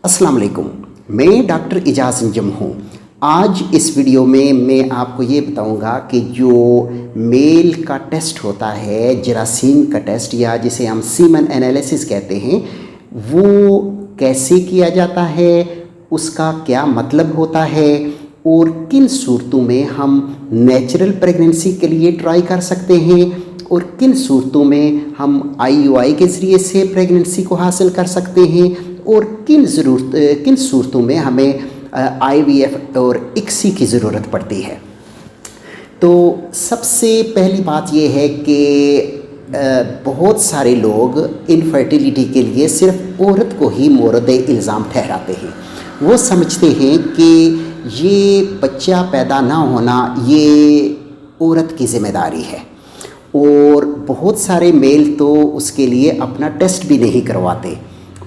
अस्सलाम वालेकुम। मैं डॉक्टर इजाज़ अंजुम हूँ। आज इस वीडियो में मैं आपको ये बताऊँगा कि जो मेल का टेस्ट होता है, जरासीम का टेस्ट या जिसे हम सीमन एनालिसिस कहते हैं, वो कैसे किया जाता है, उसका क्या मतलब होता है और किन सूरतों में हम नेचुरल प्रेगनेंसी के लिए ट्राई कर सकते हैं और किन सूरतों में हम IUI के ज़रिए से प्रेगनेंसी को हासिल कर सकते हैं और किन सूरतों में हमें IVF और ICSI की ज़रूरत पड़ती है। तो सबसे पहली बात ये है कि बहुत सारे लोग इनफर्टिलिटी के लिए सिर्फ औरत को ही मोरद इल्ज़ाम ठहराते हैं। वो समझते हैं कि ये बच्चा पैदा ना होना ये औरत की ज़िम्मेदारी है और बहुत सारे मेल तो उसके लिए अपना टेस्ट भी नहीं करवाते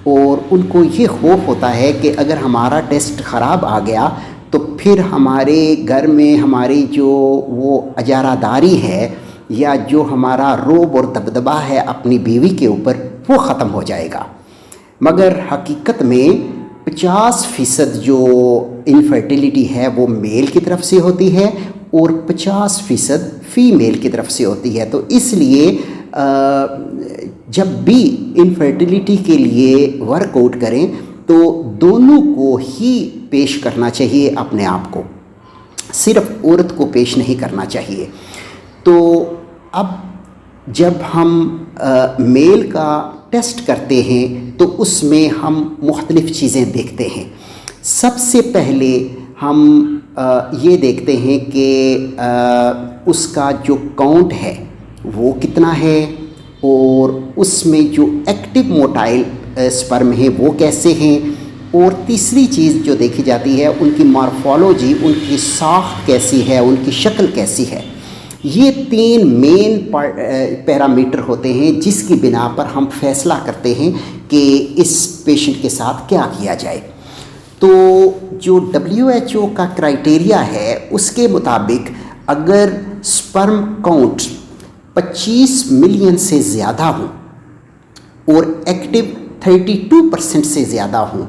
और उनको ये खौफ होता है कि अगर हमारा टेस्ट ख़राब आ गया तो फिर हमारे घर में हमारी जो वो अजारादारी है या जो हमारा रोब और दबदबा है अपनी बीवी के ऊपर वो ख़त्म हो जाएगा। मगर हकीकत में 50% जो इनफर्टिलिटी है वो मेल की तरफ से होती है और 50% फीमेल की तरफ से होती है। तो इसलिए जब भी इनफर्टिलिटी के लिए वर्कआउट करें तो दोनों को ही पेश करना चाहिए, अपने आप को, सिर्फ औरत को पेश नहीं करना चाहिए। तो अब जब हम मेल का टेस्ट करते हैं तो उसमें हम मुख्तलिफ़ चीज़ें देखते हैं। सबसे पहले हम ये देखते हैं कि उसका जो काउंट है वो कितना है और उसमें जो एक्टिव मोटाइल स्पर्म है वो कैसे हैं। और तीसरी चीज़ जो देखी जाती है उनकी मॉर्फोलॉजी, उनकी साख्त कैसी है, उनकी शक्ल कैसी है। ये 3 मेन पैरामीटर होते हैं जिसकी बिना पर हम फैसला करते हैं कि इस पेशेंट के साथ क्या किया जाए। तो जो WHO का क्राइटेरिया है उसके मुताबिक अगर स्पर्म काउंट 25 मिलियन से ज़्यादा हो और एक्टिव 32% से ज़्यादा हो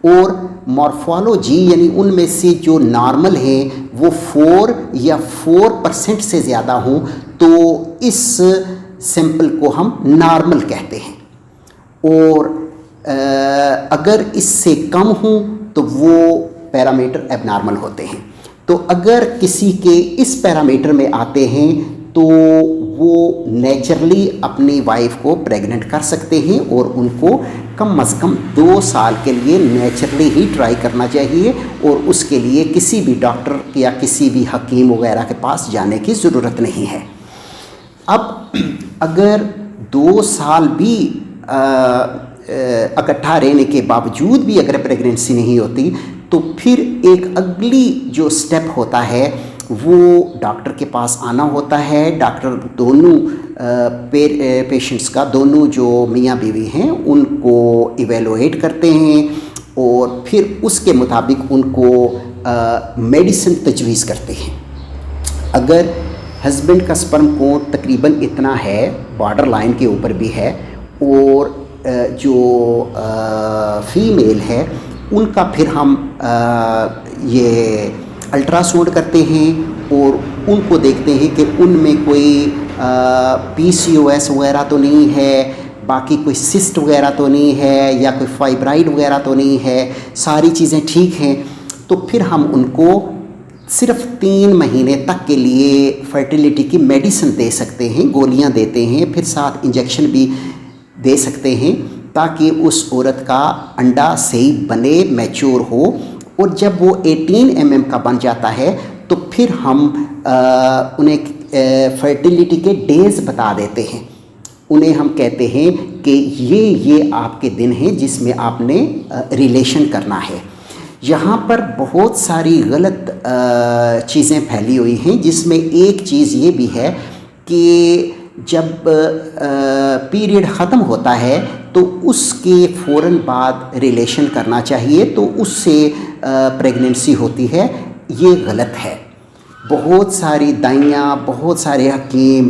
और मॉर्फोलॉजी यानी उनमें से जो नॉर्मल है वो 4 या 4% से ज़्यादा हो तो इस सैंपल को हम नॉर्मल कहते हैं। और अगर इससे कम हो तो वो पैरामीटर एबनॉर्मल होते हैं। तो अगर किसी के इस पैरामीटर में आते हैं तो वो नेचुरली अपनी वाइफ को प्रेग्नेंट कर सकते हैं और उनको कम अज़ कम 2 साल के लिए नेचुरली ही ट्राई करना चाहिए और उसके लिए किसी भी डॉक्टर या किसी भी हकीम वगैरह के पास जाने की ज़रूरत नहीं है। अब अगर 2 साल भी इकट्ठा रहने के बावजूद भी अगर प्रेगनेंसी नहीं होती तो फिर एक अगली जो स्टेप होता है वो डॉक्टर के पास आना होता है। डॉक्टर दोनों पेशेंट्स का, दोनों जो मियाँ बीवी हैं उनको इवेलुएट करते हैं और फिर उसके मुताबिक उनको मेडिसिन तजवीज़ करते हैं। अगर हस्बैंड का स्पर्म काउंट तकरीबन इतना है, बॉर्डर लाइन के ऊपर भी है, और जो फीमेल है उनका फिर हम ये अल्ट्रासाउंड करते हैं और उनको देखते हैं कि उनमें कोई PCOS वगैरह तो नहीं है, बाकी कोई सिस्ट वगैरह तो नहीं है या कोई फाइब्राइड वगैरह तो नहीं है, सारी चीज़ें ठीक हैं। तो फिर हम उनको सिर्फ 3 महीने तक के लिए फर्टिलिटी की मेडिसिन दे सकते हैं, गोलियां देते हैं, फिर साथ इंजेक्शन भी दे सकते हैं ताकि उस औरत का अंडा सही बने, मैच्योर हो। और जब वो 18 mm का बन जाता है तो फिर हम उन्हें फर्टिलिटी के डेज़ बता देते हैं। उन्हें हम कहते हैं कि ये आपके दिन हैं जिसमें आपने रिलेशन करना है। यहाँ पर बहुत सारी गलत चीज़ें फैली हुई हैं जिसमें एक चीज़ ये भी है कि जब पीरियड ख़त्म होता है तो उसके फ़ौरन बाद रिलेशन करना चाहिए तो उससे प्रेगनेंसी होती है। ये गलत है। बहुत सारी दाइयाँ, बहुत सारे हकीम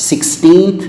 16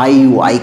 IUI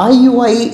IUI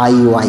IUI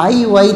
IUI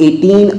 18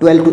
12 to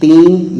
3